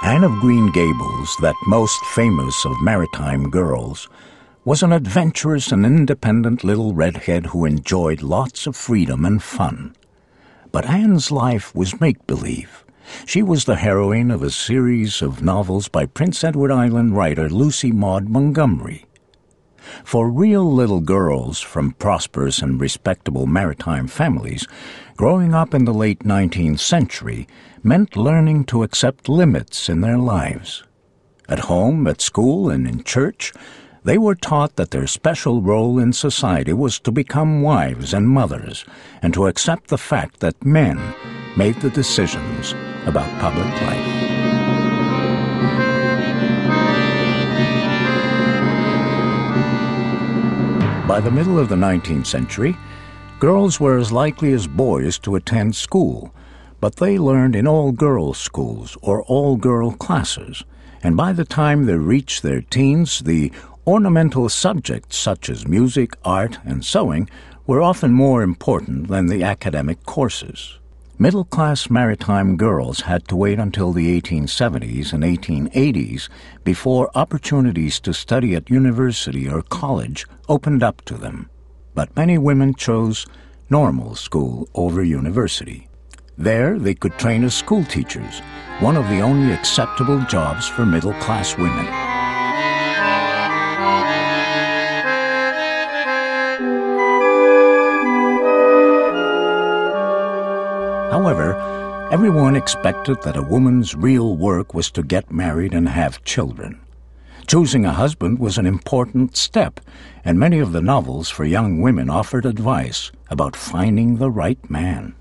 Anne of Green Gables, that most famous of Maritime girls, was an adventurous and independent little redhead who enjoyed lots of freedom and fun. But Anne's life was make-believe. She was the heroine of a series of novels by Prince Edward Island writer Lucy Maud Montgomery. For real little girls from prosperous and respectable maritime families, growing up in the late 19th century meant learning to accept limits in their lives. At home, at school, and in church, they were taught that their special role in society was to become wives and mothers, and to accept the fact that men made the decisions about public life. By the middle of the 19th century, girls were as likely as boys to attend school, but they learned in all-girls schools or all-girl classes, and by the time they reached their teens, the ornamental subjects such as music, art, and sewing were often more important than the academic courses. Middle-class maritime girls had to wait until the 1870s and 1880s before opportunities to study at university or college opened up to them. But many women chose normal school over university. There they could train as school teachers, one of the only acceptable jobs for middle-class women. However, everyone expected that a woman's real work was to get married and have children. Choosing a husband was an important step, and many of the novels for young women offered advice about finding the right man.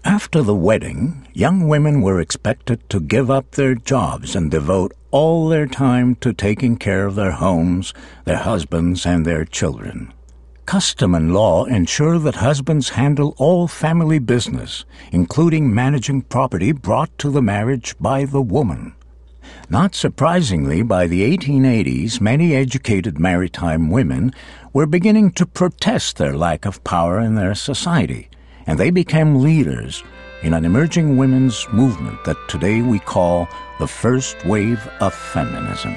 After the wedding, young women were expected to give up their jobs and devote all their time to taking care of their homes, their husbands, and their children. Custom and law ensure that husbands handle all family business, including managing property brought to the marriage by the woman. Not surprisingly, by the 1880s, many educated maritime women were beginning to protest their lack of power in their society, and they became leaders in an emerging women's movement that today we call the first wave of feminism.